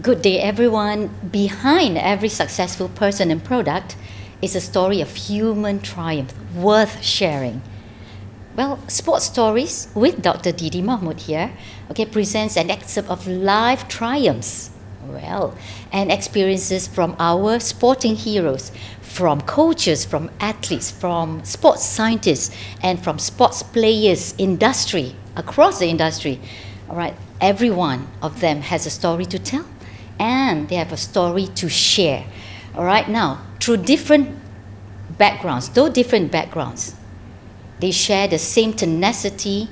Good day, everyone. Behind every successful person and product is a story of human triumph worth sharing. Well, Sports Stories with Dr. Didi Mahmood here, presents an excerpt of life triumphs, and experiences from our sporting heroes, from coaches, from athletes, from sports scientists, and from sports players, industry, across the industry. All right, every one of them has a story to tell, and they have a story to share. All right, now, through different backgrounds, they share the same tenacity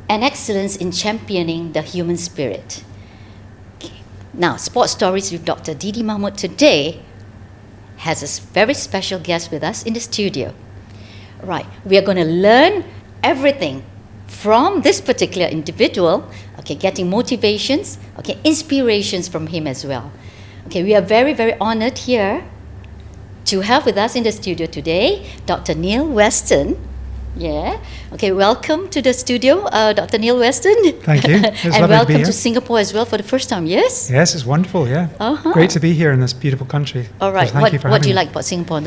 and excellence in championing the human spirit. Okay. Now, Sports Stories with Dr. Didi Mahmood today has a very special guest with us in the studio. Right, we are going to learn everything from this particular individual, getting motivations, inspirations from him as well. We are very, very honored here to have with us in the studio today Dr. Neil Weston. Welcome to the studio, Dr. Neil Weston. Thank you. It's and welcome to Singapore as well for the first time, yes? Yes, it's wonderful, yeah. Great to be here in this beautiful country. All right, so what do you like about Singapore?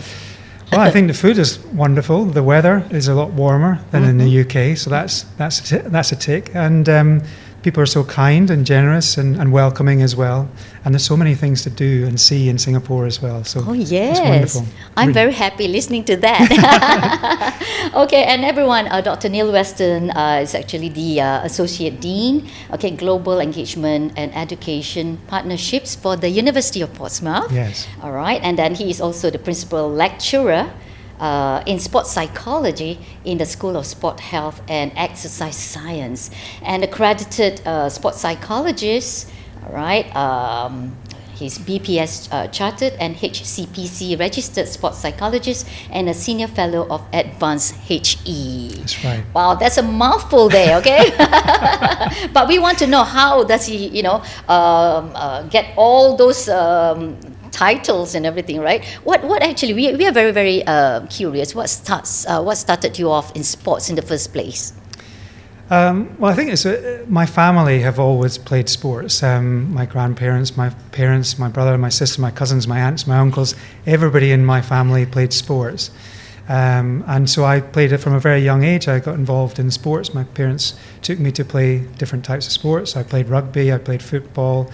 Well, I think the food is wonderful. The weather is a lot warmer than in the UK, so that's a tick. And people are so kind and generous and welcoming as well. And there's so many things to do and see in Singapore as well. So yes. It's wonderful. I'm very happy listening to that. And everyone, Dr. Neil Weston is actually the Associate Dean, Global Engagement and Education Partnerships for the University of Portsmouth. Yes. All right, and then he is also the Principal Lecturer in sports psychology in the School of Sport Health and Exercise Science, and accredited sports psychologist. All right, he's BPS chartered and HCPC registered sports psychologist and a senior fellow of Advanced HE. That's right. Wow, that's a mouthful there. Okay, but we want to know how does he, get all those titles and everything, right? What actually we are very, very curious. What started you off in sports in the first place? Well, I think it's my family have always played sports. My grandparents, my parents, my brother, my sister, my cousins, my aunts, my uncles, everybody in my family played sports. And so I played it from a very young age. I got involved in sports. My parents took me to play different types of sports. I played rugby, I played football,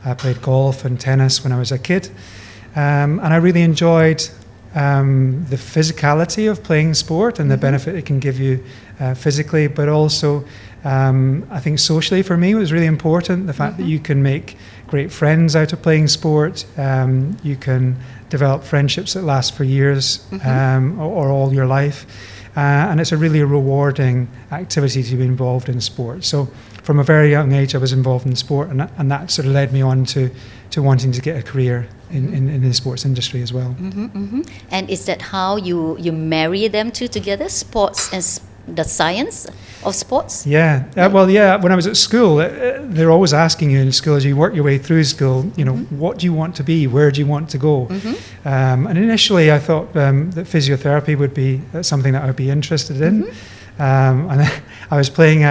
I played golf and tennis when I was a kid. And I really enjoyed the physicality of playing sport and the benefit it can give you physically, but also I think socially for me it was really important, the fact that you can make great friends out of playing sport. You can develop friendships that last for years or all your life. And it's a really rewarding activity to be involved in sport. So from a very young age I was involved in sport, and that sort of led me on to wanting to get a career in the sports industry as well. And is that how you marry them two together, sports and the science of sports? Yeah. When I was at school, they're always asking you in school as you work your way through school, what do you want to be? Where do you want to go? And initially I thought that physiotherapy would be something that I would be interested in. And I was playing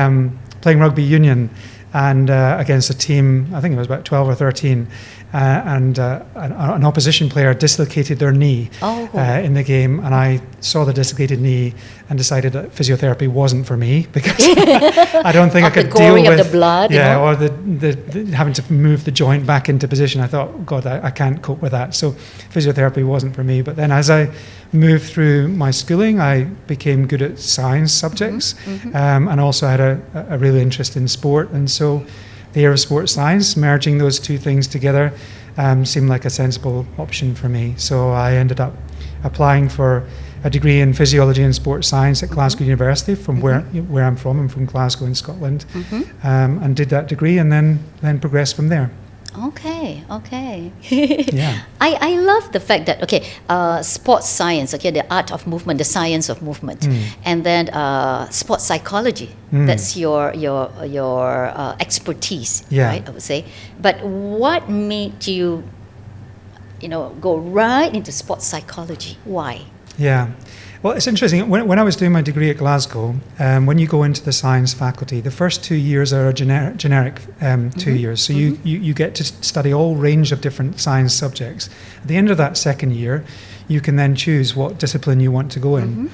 rugby union and against a team, I think it was about 12 or 13, and an opposition player dislocated their knee in the game, and I saw the dislocated knee and decided that physiotherapy wasn't for me because I don't think I could deal with the blood, or the having to move the joint back into position. I thought, God, I can't cope with that. So physiotherapy wasn't for me. But then as I moved through my schooling, I became good at science subjects, and also had a real interest in sport. And so the area of sports science, merging those two things together, seemed like a sensible option for me. So I ended up applying for a degree in physiology and sports science at Glasgow University, from where I'm from. I'm from Glasgow in Scotland, and did that degree, and then progressed from there. Okay. Yeah. I love the fact that sports science, the art of movement, the science of movement, and then sports psychology. That's your expertise, right? I would say. But what made you, go right into sports psychology? Why? Yeah. Well, it's interesting. When I was doing my degree at Glasgow, when you go into the science faculty, the first 2 years are a generic 2 years. So you get to study all range of different science subjects. At the end of that second year, you can then choose what discipline you want to go in.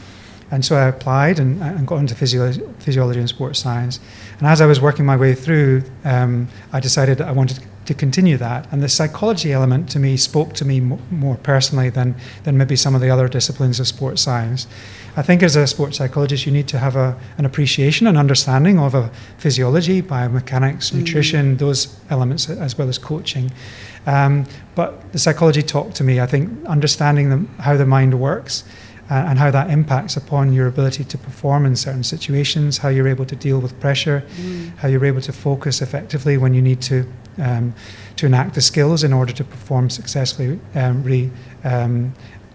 And so I applied and got into physiology and sports science. And as I was working my way through, I decided that I wanted to continue that. And the psychology element to me spoke to me more personally than maybe some of the other disciplines of sports science. I think as a sports psychologist, you need to have an appreciation and understanding of a physiology, biomechanics, nutrition, those elements, as well as coaching. But the psychology talked to me, I think, understanding how the mind works, and how that impacts upon your ability to perform in certain situations, how you're able to deal with pressure, how you're able to focus effectively when you need to enact the skills in order to perform successfully,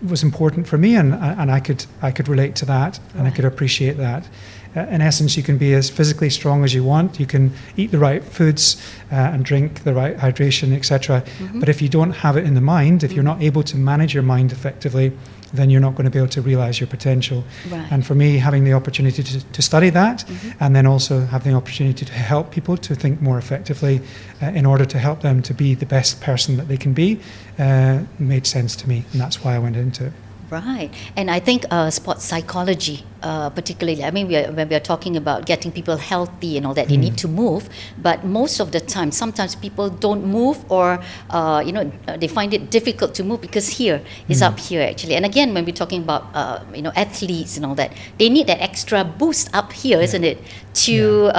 was important for me, and I could relate to that, and I could appreciate that. In essence, you can be as physically strong as you want. You can eat the right foods and drink the right hydration, etc. But if you don't have it in the mind, if you're not able to manage your mind effectively, then you're not going to be able to realize your potential. Right. And for me, having the opportunity to study that, and then also have the opportunity to help people to think more effectively in order to help them to be the best person that they can be, made sense to me, and that's why I went into it. Right. And I think sports psychology, particularly, I mean, when we are talking about getting people healthy and all that, they need to move. But most of the time, sometimes people don't move, or, they find it difficult to move because here is up here, actually. And again, when we're talking about, athletes and all that, they need that extra boost up here, isn't it? To,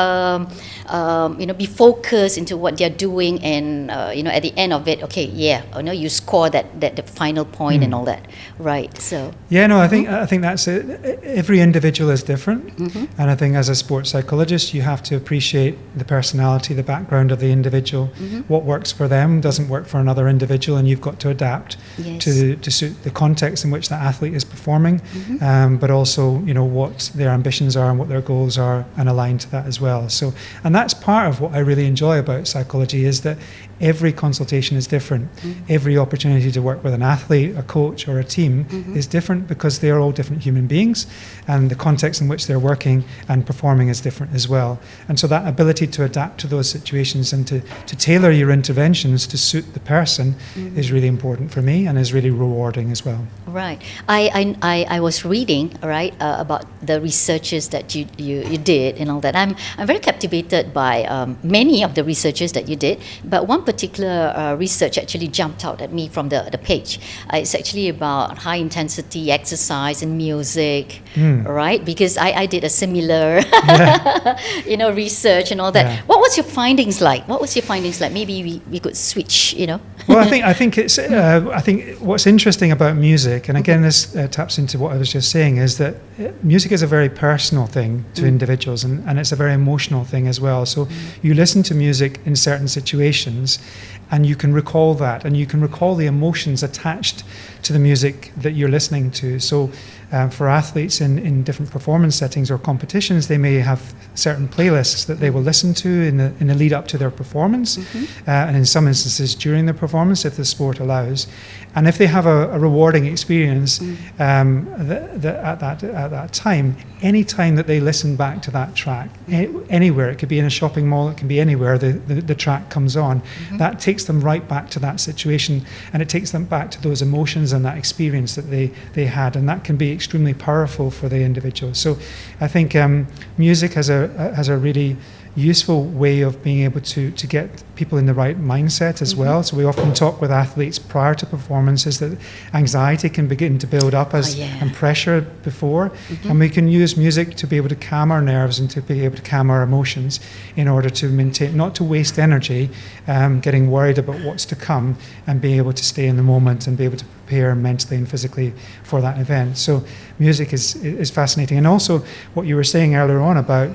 be focused into what they're doing, and, at the end of it, okay, you score the final point and all that. Right. So I think that's it. Every individual is different, and I think as a sports psychologist, you have to appreciate the personality, the background of the individual. What works for them doesn't work for another individual, and you've got to adapt to suit the context in which the athlete is performing, but also what their ambitions are and what their goals are, and align to that as well. So, and that's part of what I really enjoy about psychology, is that every consultation is different. Every opportunity to work with an athlete, a coach, or a team is different, because they are all different human beings, and the context in which they're working and performing is different as well. And so that ability to adapt to those situations and to tailor your interventions to suit the person is really important for me, and is really rewarding as well. Right. I was reading, right, about the researches that you did and all that. I'm very captivated by many of the researches that you did, but one particular research actually jumped out at me from the page. It's actually about high intensity exercise and music, right? Because I did a similar, research and all that. Yeah. What was your findings like? Maybe we could switch, Well, I think it's. I think what's interesting about music, and again, this taps into what I was just saying, is that music is a very personal thing to individuals, and it's a very emotional thing as well. So you listen to music in certain situations, and you can recall that, and you can recall the emotions attached to the music that you're listening to. So for athletes in different performance settings or competitions, they may have certain playlists that they will listen to in the lead up to their performance, and in some instances during their performance, if the sport allows. And if they have a rewarding experience at that time, any time that they listen back to that track, anywhere, it could be in a shopping mall, it can be anywhere, the track comes on, that takes them right back to that situation, and it takes them back to those emotions and that experience that they had, and that can be extremely powerful for the individual. So I think music has a really useful way of being able to get people in the right mindset as well. So we often talk with athletes prior to performances that anxiety can begin to build up and pressure before, and we can use music to be able to calm our nerves and to be able to calm our emotions in order to maintain, not to waste energy getting worried about what's to come, and being able to stay in the moment and be able to prepare mentally and physically for that event. So music is fascinating. And also what you were saying earlier on about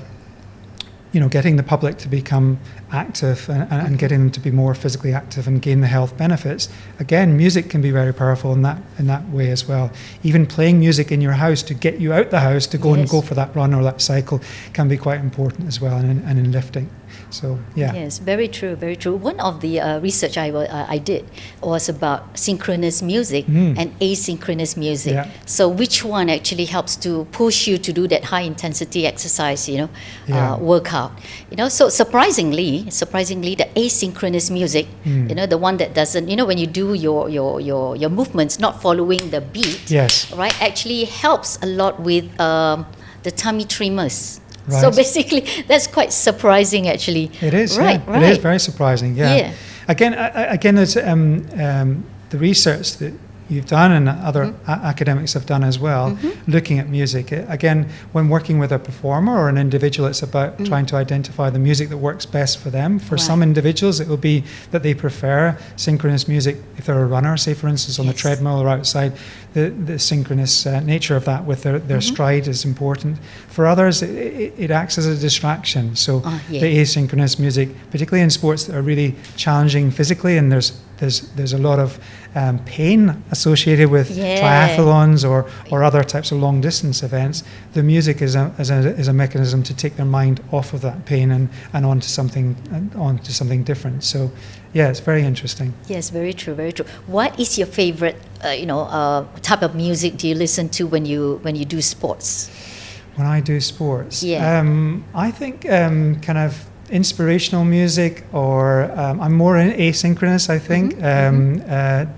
getting the public to become active and getting them to be more physically active and gain the health benefits. Again, music can be very powerful in that way as well. Even playing music in your house to get you out the house to go and go for that run or that cycle can be quite important as well, and in lifting. So yeah. Yes, very true, very true. One of the research I did was about synchronous music and asynchronous music. Yeah. So which one actually helps to push you to do that high intensity exercise, workout? So surprisingly, the asynchronous music, the one that doesn't, when you do your movements not following the beat, Yes. right, actually helps a lot with the tummy tremors. Right. So basically, that's quite surprising, actually. It is, right, yeah. Right. It is very surprising, yeah. Yeah. Again, it's the research that you've done and other academics have done as well, looking at music. Again, when working with a performer or an individual, it's about trying to identify the music that works best for them. For some individuals, it will be that they prefer synchronous music. If they're a runner, say for instance, on the treadmill or outside, the synchronous nature of that with their stride is important. For others, it acts as a distraction. So the asynchronous music, particularly in sports that are really challenging physically, and there's a lot of pain associated with triathlons or other types of long distance events. The music is a mechanism to take their mind off of that pain and onto something different. So yeah, it's very interesting. Yes, very true, very true. What is your favorite type of music do you listen to when you do sports? When I do sports, I think kind of inspirational music, or I'm more asynchronous, I think.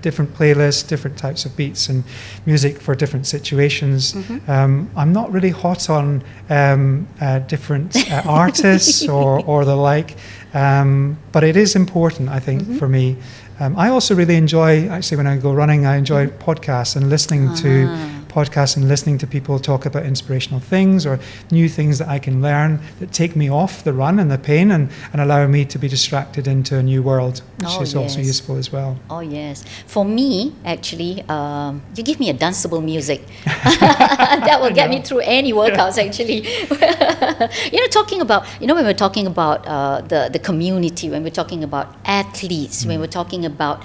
Different playlists, different types of beats and music for different situations. I'm not really hot on different artists or the like, but it is important, I think, for me. I also really enjoy, actually, when I go running, I enjoy podcasts and listening to podcasts and listening to people talk about inspirational things or new things that I can learn that take me off the run and the pain and allow me to be distracted into a new world, which is also useful as well. Oh, yes. For me, actually, you give me a danceable music. That will get me through any workouts, actually. Talking about, when we're talking about the community, when we're talking about athletes, when we're talking about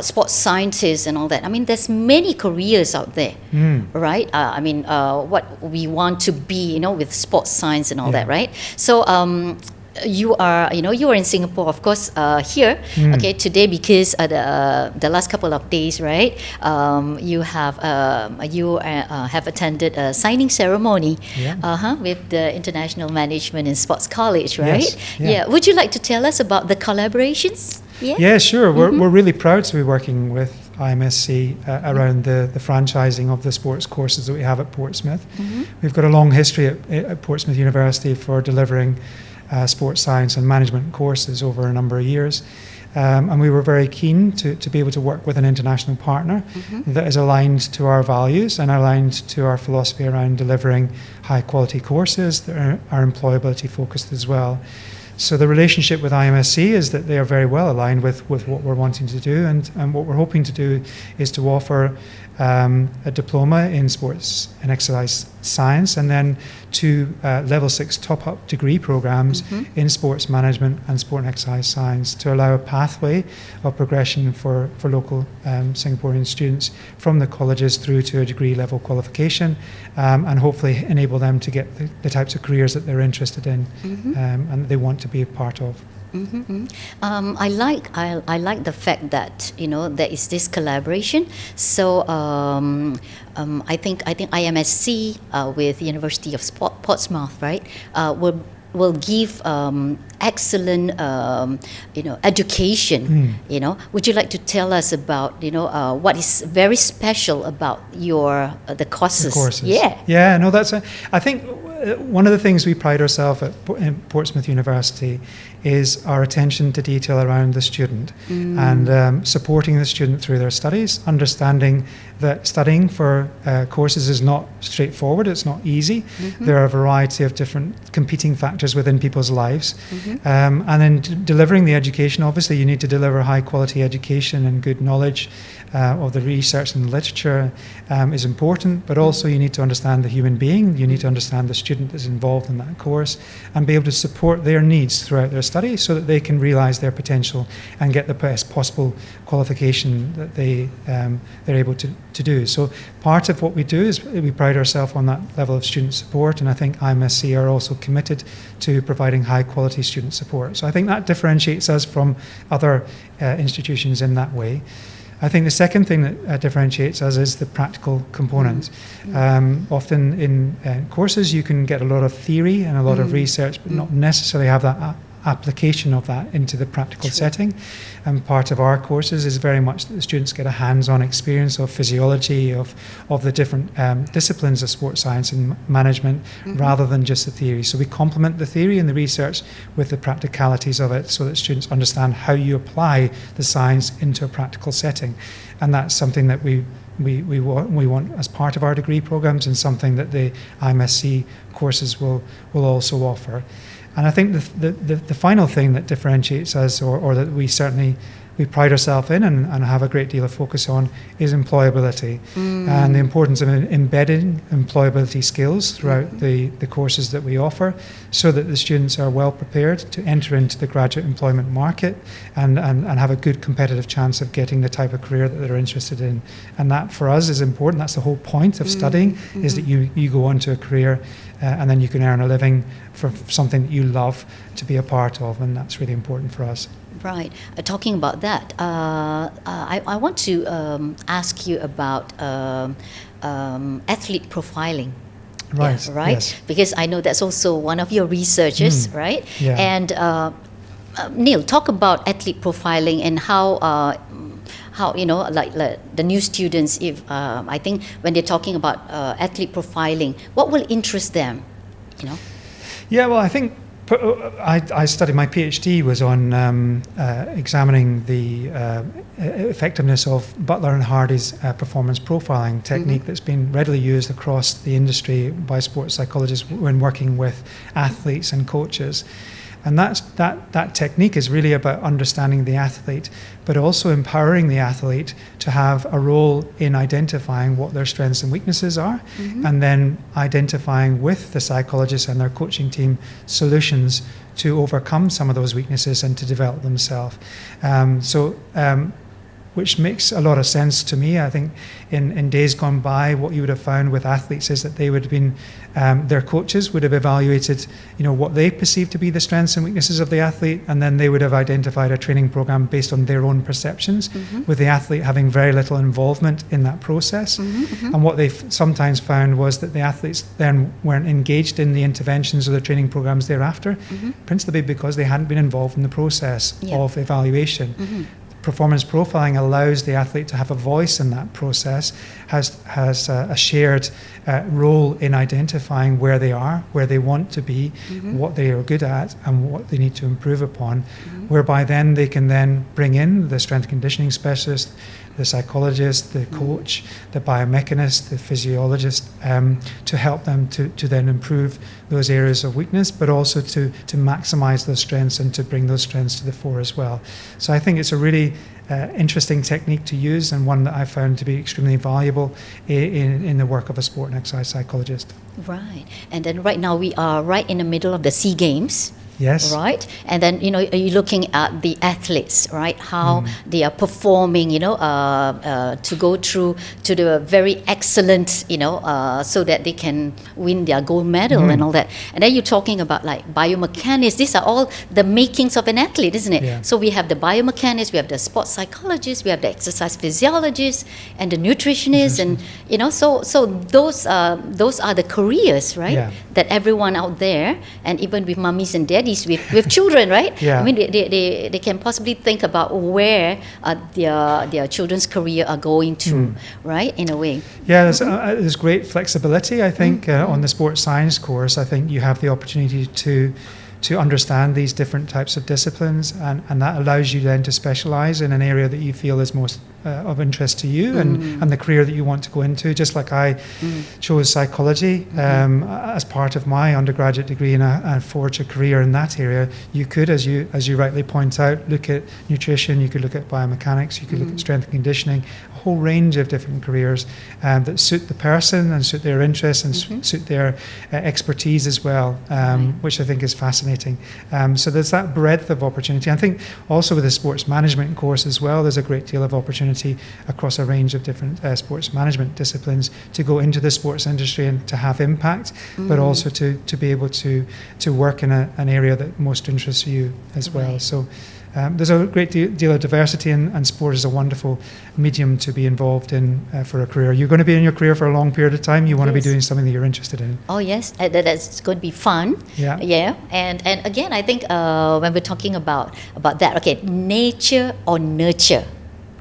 sports scientists and all that, I mean, there's many careers out there. Right? What we want to be, with sports science and all that, right? So you are in Singapore, of course, here, today, because the last couple of days, right? You have attended a signing ceremony, with the International Management in Sports College, right? Yes. Yeah. Would you like to tell us about the collaborations? Yeah, sure. We're really proud to be working with IMSC around the franchising of the sports courses that we have at Portsmouth. We've got a long history at Portsmouth University for delivering sports science and management courses over a number of years. And we were very keen to be able to work with an international partner that is aligned to our values and aligned to our philosophy around delivering high quality courses that are employability focused as well. So the relationship with IMSC is that they are very well aligned with what we're wanting to do, and what we're hoping to do is to offer a diploma in sports and exercise science, and then 2 level 6 top-up degree programs in sports management and sport and exercise science to allow a pathway of progression for local Singaporean students from the colleges through to a degree level qualification, and hopefully enable them to get the types of careers that they're interested in and they want to be a part of. I like the fact that there is this collaboration. So I think IMSC with University of Portsmouth, right, will give excellent education. Would you like to tell us about what is very special about the courses? The courses. Yeah. No, I think one of the things we pride ourselves in Portsmouth University is our attention to detail around the student and supporting the student through their studies, understanding that studying for courses is not straightforward, it's not easy. There are a variety of different competing factors within people's lives. And then delivering the education, obviously you need to deliver high quality education and good knowledge of the research and literature is important, but also you need to understand the human being, you need to understand the student student is involved in that course, and be able to support their needs throughout their study so that they can realise their potential and get the best possible qualification that they're able to do. So part of what we do is we pride ourselves on that level of student support, and I think IMSC are also committed to providing high quality student support. So I think that differentiates us from other institutions in that way. I think the second thing that differentiates us is the practical component. Often in courses you can get a lot of theory and a lot of research, but not necessarily have that application of that into the practical setting. And part of our courses is very much that the students get a hands-on experience of physiology, of the different disciplines of sports science and management, rather than just the theory. So we complement the theory and the research with the practicalities of it so that students understand how you apply the science into a practical setting. And that's something that we want as part of our degree programs, and something that the IMSC courses will also offer. And I think the final thing that differentiates us, or that we pride ourselves in and have a great deal of focus on, is employability, and the importance of embedding employability skills throughout the courses that we offer, so that the students are well prepared to enter into the graduate employment market and have a good competitive chance of getting the type of career that they're interested in. And that for us is important. That's the whole point of studying, is that you go on to a career and then you can earn a living for something that you love to be a part of, and that's really important for us. Right. Talking about that, I want to ask you about athlete profiling. Right. Yeah, right. Yes. Because I know that's also one of your researches, right? Yeah. And Neil, talk about athlete profiling and how like the new students, if I think when they're talking about athlete profiling, what will interest them? Yeah. Well, I think I studied, my PhD was on examining the effectiveness of Butler and Hardy's performance profiling technique that's been readily used across the industry by sports psychologists when working with athletes and coaches. And that technique is really about understanding the athlete, but also empowering the athlete to have a role in identifying what their strengths and weaknesses are, and then identifying with the psychologist and their coaching team solutions to overcome some of those weaknesses and to develop themselves. Which makes a lot of sense to me. I think in days gone by, what you would have found with athletes is that they would have been, their coaches would have evaluated, what they perceived to be the strengths and weaknesses of the athlete, and then they would have identified a training program based on their own perceptions, with the athlete having very little involvement in that process. And what they've sometimes found was that the athletes then weren't engaged in the interventions or the training programs thereafter, principally because they hadn't been involved in the process of evaluation. Performance profiling allows the athlete to have a voice in that process, has a shared role in identifying where they are, where they want to be, what they are good at, and what they need to improve upon, whereby then they can then bring in the strength conditioning specialist, the psychologist, the coach, the biomechanist, the physiologist, to help them to then improve those areas of weakness, but also to maximise those strengths and to bring those strengths to the fore as well. So I think it's a really interesting technique to use, and one that I found to be extremely valuable in the work of a sport and exercise psychologist. Right. And then right now we are right in the middle of the SEA Games. Yes. Right. And then, are you looking at the athletes, right? How they are performing, to go through to the very excellent, so that they can win their gold medal and all that. And then you're talking about like biomechanics. These are all the makings of an athlete, isn't it? Yeah. So we have the biomechanics, we have the sports psychologists, we have the exercise physiologists and the nutritionists, and so those are the careers, right? Yeah. That everyone out there, and even with mummies and daddies with children, right? Yeah. I mean, they can possibly think about where their children's career are going to, right? In a way. Yeah, there's great flexibility, I think, on the sports science course. I think you have the opportunity to understand these different types of disciplines, and that allows you then to specialise in an area that you feel is most of interest to you and the career that you want to go into. Just like I chose psychology as part of my undergraduate degree and forge a career in that area, you could, as you rightly point out, look at nutrition, you could look at biomechanics, you could look at strength and conditioning, a whole range of different careers that suit the person and suit their interests and suit their expertise as well, which I think is fascinating. So there's that breadth of opportunity. I think also with the sports management course as well, there's a great deal of opportunity across a range of different sports management disciplines to go into the sports industry and to have impact, but also to be able to work in an area that most interests you as well. So there's a great deal of diversity, and sport is a wonderful medium to be involved in for a career. You're going to be in your career for a long period of time. You want to be doing something that you're interested in. Oh yes, that's going to be fun. Yeah. And again, I think when we're talking about that, okay, nature or nurture.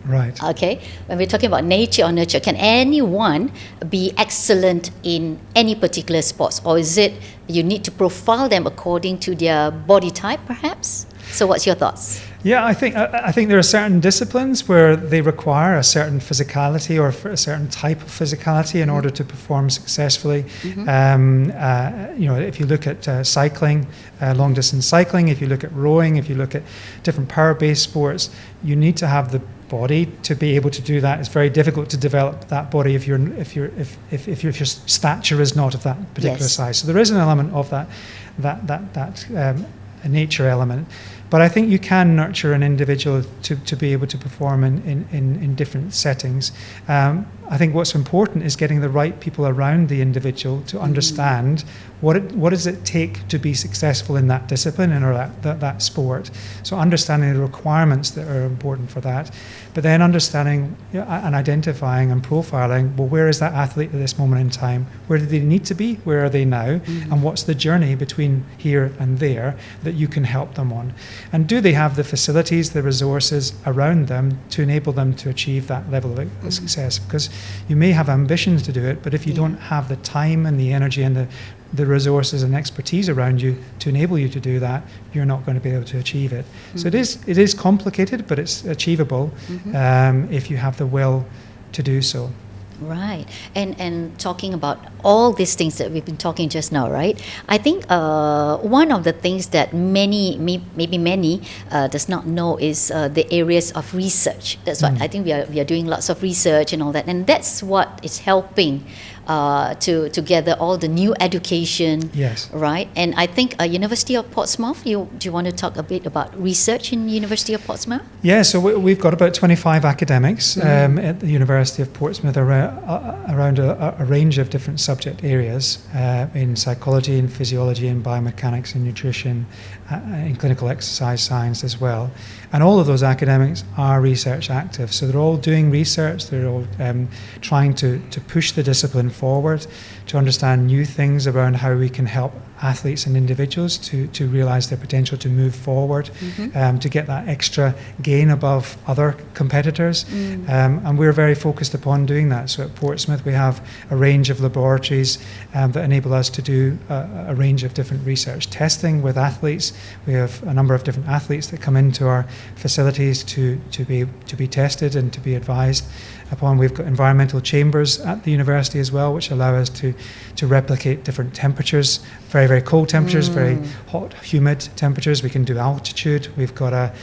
Right. Okay. When we're talking about nature or nurture, can anyone be excellent in any particular sports, or is it you need to profile them according to their body type, perhaps? So, what's your thoughts? Yeah, I think there are certain disciplines where they require a certain physicality or a certain type of physicality in order to perform successfully. If you look at cycling, long distance cycling, if you look at rowing, if you look at different power-based sports, you need to have the body to be able to do that. It's very difficult to develop that body if your stature is not of that particular size. So there is an element of that nature element. But I think you can nurture an individual to be able to perform in different settings. I think what's important is getting the right people around the individual to understand what does it take to be successful in that discipline or that sport. So understanding the requirements that are important for that, but then understanding and identifying and profiling, well, where is that athlete at this moment in time? Where do they need to be? Where are they now? And what's the journey between here and there that you can help them on? And do they have the facilities, the resources around them to enable them to achieve that level of success? Because you may have ambitions to do it, but if you don't have the time and the energy and the resources and expertise around you to enable you to do that, you're not going to be able to achieve it. So it is complicated, but it's achievable if you have the will to do so. Right. And talking about all these things that we've been talking just now, right? I think one of the things that maybe many does not know is the areas of research. That's what I think we are doing lots of research and all that, and that's what is helping to gather all the new education. Yes. Right. And I think University of Portsmouth. Do you want to talk a bit about research in University of Portsmouth? Yeah. So we've got about 25 academics at the University of Portsmouth around a range of different subject areas in psychology, in physiology, in biomechanics, in nutrition, in clinical exercise science as well. And all of those academics are research active. So they're all doing research, they're all trying to push the discipline forward, to understand new things around how we can help athletes and individuals to realise their potential to move forward, to get that extra gain above other competitors. And we're very focused upon doing that. So at Portsmouth we have a range of laboratories that enable us to do a range of different research testing with athletes. We have a number of different athletes that come into our facilities to be tested and to be advised upon. We've got environmental chambers at the university as well, which allow us to replicate different temperatures, very, very cold temperatures, very hot, humid temperatures. We can do altitude. We've got a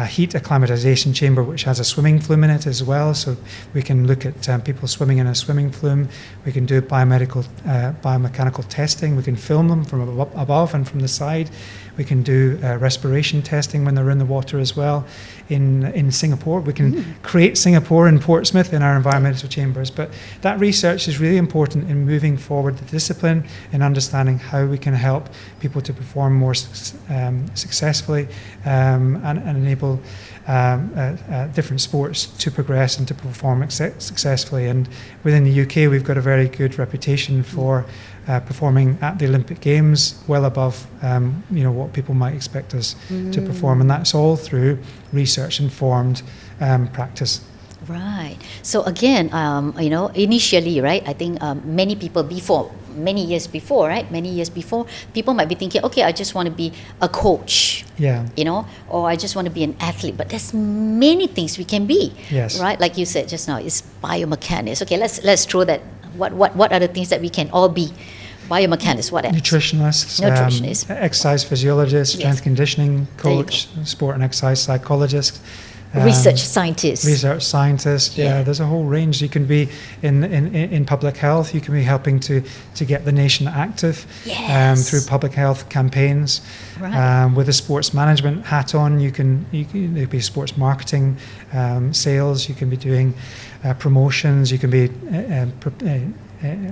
heat acclimatization chamber which has a swimming flume in it as well, so we can look at people swimming in a swimming flume. We can do biomechanical testing. We can film them from above and from the side. We can do respiration testing when they're in the water as well. In Singapore, we can create Singapore in Portsmouth in our environmental chambers. But that research is really important in moving forward the discipline and understanding how we can help people to perform more successfully and enable different sports to progress and to perform successfully. And within the UK, we've got a very good reputation for performing at the Olympic Games well above what people might expect us to perform, and that's all through research-informed practice. Right. So again, initially, right, I think many people before many years before, right? Many years before, people might be thinking, okay, I just want to be a coach, Yeah. or I just want to be an athlete. But there's many things we can be, Yes. right? Like you said just now, it's biomechanics. Okay, let's throw that. What are the things that we can all be? Biomechanics, what else? Nutritionists, exercise physiologists, Yes. strength conditioning There you coach, sport and exercise psychologist. Research scientists. Research scientist, Yeah. there's a whole range. You can be in public health. You can be helping to get the nation active Yes. through public health campaigns. Right. With a sports management hat on, you can there could be sports marketing, sales. You can be doing promotions. You can be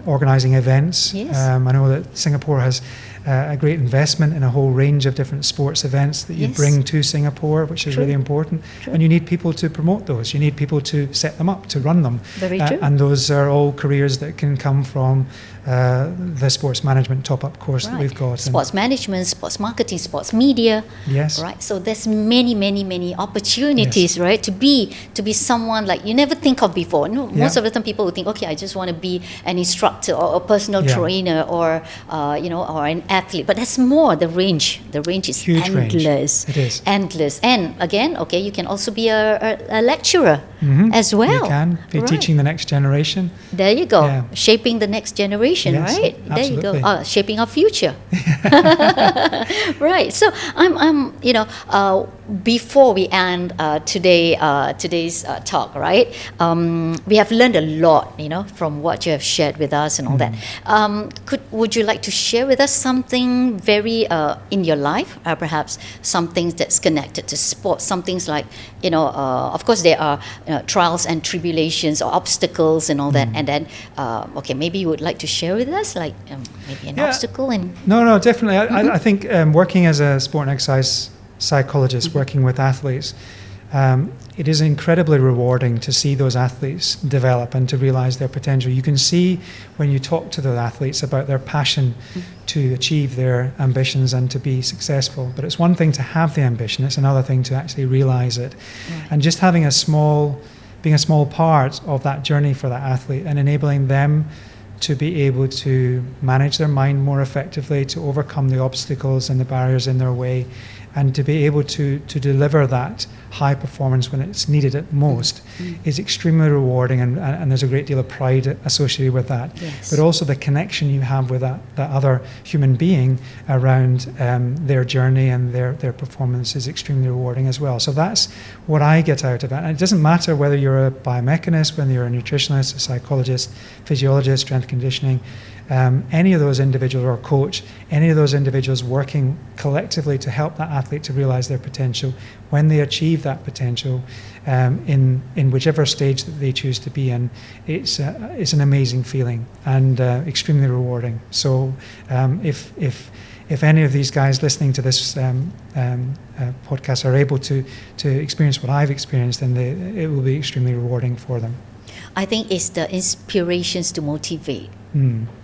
organising events. Yes. I know that Singapore has a great investment in a whole range of different sports events that you Yes. bring to Singapore, which is True. really important. True. And you need people to promote those. You need people to set them up, to run them. Very true. And those are all careers that can come from the sports management top-up course that we've got. Sports management, sports marketing, sports media. Yes. Right. So there's many opportunities, right? To be someone like you never think of before. Most of the time people will think, okay, I just want to be an instructor or a personal trainer or or an athlete. But there's more. The range is Huge endless. range. It is. Endless. And again, okay, you can also be a lecturer as well. You can be Right. teaching the next generation. There you go. Yeah. Shaping the next generation, Yes, right? There you absolutely. go. Shaping our future. Right. So I'm before we end today's talk, right? We have learned a lot, from what you have shared with us and all that. Would you like to share with us something very in your life, perhaps some things that's connected to sports, some things like, of course there are trials and tribulations or obstacles and all that, and then maybe you would like to share with us, like maybe an obstacle and. No, definitely. I think working as a sport and exercise psychologist, working with athletes, it is incredibly rewarding to see those athletes develop and to realise their potential. You can see when you talk to those athletes about their passion to achieve their ambitions and to be successful. But it's one thing to have the ambition, it's another thing to actually realise it. Right. And just having being a small part of that journey for that athlete and enabling them to be able to manage their mind more effectively, to overcome the obstacles and the barriers in their way, and to be able to deliver that high performance when it's needed at most is extremely rewarding, and there's a great deal of pride associated with that. Yes. But also the connection you have with that other human being around their journey and their performance is extremely rewarding as well. So that's what I get out of it. And it doesn't matter whether you're a biomechanist, whether you're a nutritionist, a psychologist, physiologist, strength conditioning, any of those individuals, or coach, any of those individuals working collectively to help that athlete to realize their potential. When they achieve that potential in whichever stage that they choose to be in, it's an amazing feeling and extremely rewarding. So if any of these guys listening to this podcast are able to experience what I've experienced, then it will be extremely rewarding for them. I think it's the inspirations to motivate,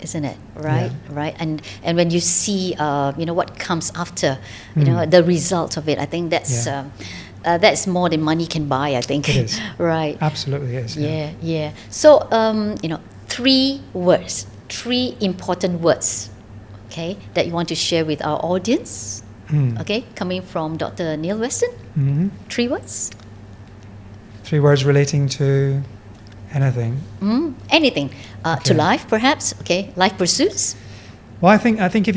isn't it? Right, Yeah. right. And when you see, what comes after, the result of it, I think that's more than money can buy. I think. It is. Right. Absolutely is. Yeah. So, 3 important words, okay, that you want to share with our audience. Okay, coming from Dr. Neil Weston. 3 words. 3 words relating to anything. Anything to Okay. life, perhaps. Okay, life pursuits. Well, I think if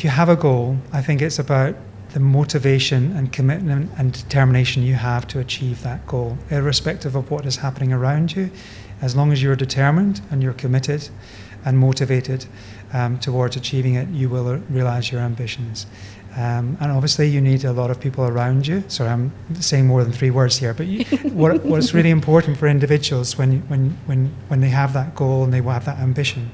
you have a goal, I think it's about the motivation and commitment and determination you have to achieve that goal, irrespective of what is happening around you. As long as you're determined and you're committed and motivated towards achieving it, you will realise your ambitions. And obviously you need a lot of people around you. Sorry, I'm saying more than 3 words here, but what's really important for individuals when they have that goal and they have that ambition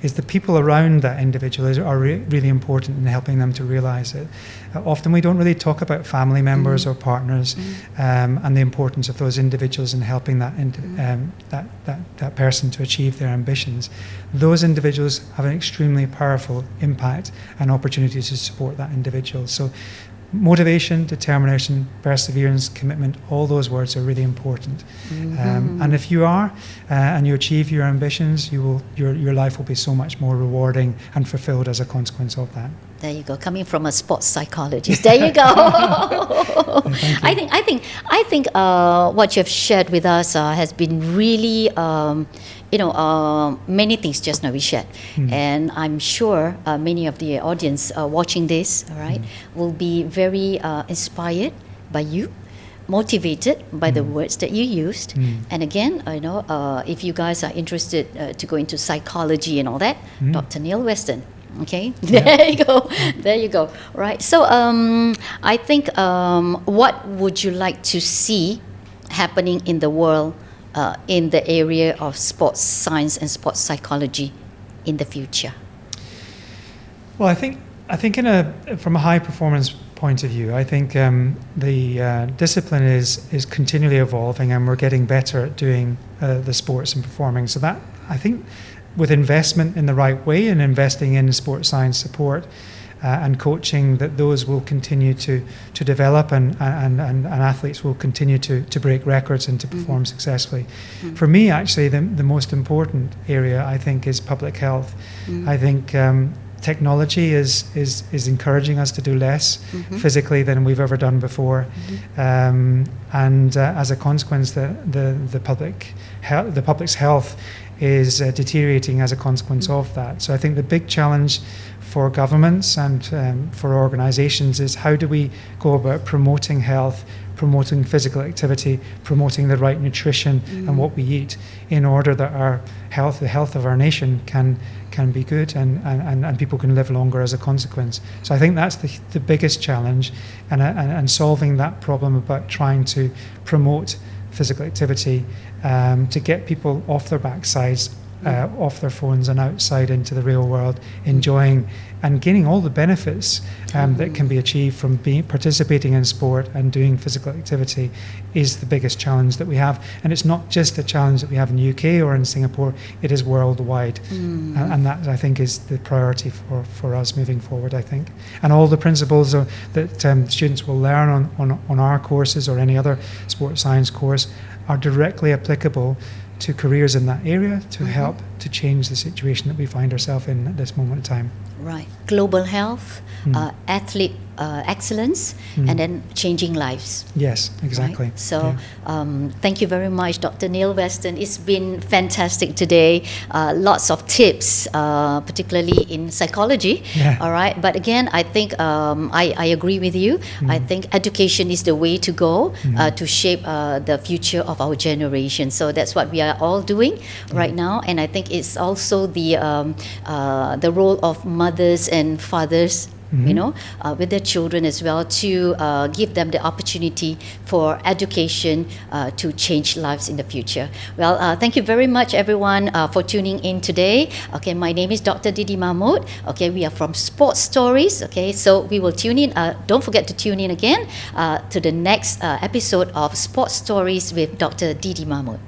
is the people around that individual are really important in helping them to realise it. Often we don't really talk about family members or partners and the importance of those individuals in helping that person to achieve their ambitions. Those individuals have an extremely powerful impact and opportunity to support that individual. So motivation, determination, perseverance, commitment, all those words are really important. And if you are, and you achieve your ambitions, your life will be so much more rewarding and fulfilled as a consequence of that. There you go. Coming from a sports psychologist, there you go. I think what you've shared with us has been really, many things just now we shared, and I'm sure many of the audience watching this, all right, will be very inspired by you, motivated by the words that you used. And again, if you guys are interested to go into psychology and all that, Dr. Neil Weston. Okay, there you go. There you go. Right. So I think what would you like to see happening in the world in the area of sports science and sports psychology in the future? Well, I think from a high performance point of view, I think the discipline is continually evolving, and we're getting better at doing the sports and performing. So that, I think, with investment in the right way and investing in sports science support and coaching, that those will continue to develop, and athletes will continue to break records and to perform successfully. For me, actually, the most important area, I think, is public health. I think technology is encouraging us to do less physically than we've ever done before, and as a consequence, the public's health is deteriorating as a consequence of that. So I think the big challenge for governments and for organisations is, how do we go about promoting health, promoting physical activity, promoting the right nutrition and what we eat, in order that our health, the health of our nation, can be good and people can live longer as a consequence. So I think that's the biggest challenge, and solving that problem about trying to promote physical activity, to get people off their backsides, off their phones and outside into the real world, enjoying and gaining all the benefits that can be achieved from participating in sport and doing physical activity, is the biggest challenge that we have. And it's not just a challenge that we have in the UK or in Singapore, it is worldwide. And that, I think, is the priority for us moving forward, I think. And all the principles that students will learn on our courses or any other sports science course are directly applicable to careers in that area, to help to change the situation that we find ourselves in at this moment in time. Right. Global health, athlete excellence, and then changing lives. Yes, exactly. Right? So thank you very much, Dr. Neil Weston. It's been fantastic today. Lots of tips, particularly in psychology. Yeah. All right. But again, I think I agree with you. I think education is the way to go to shape the future of our generation. So that's what we are all doing right now. And I think it's also the role of mothers and fathers, with their children as well, to give them the opportunity for education to change lives in the future. Well, thank you very much, everyone, for tuning in today. Okay, my name is Dr. Didi Mahmood. Okay, we are from Sports Stories. Okay, so we will tune in. Don't forget to tune in again to the next episode of Sports Stories with Dr. Didi Mahmood.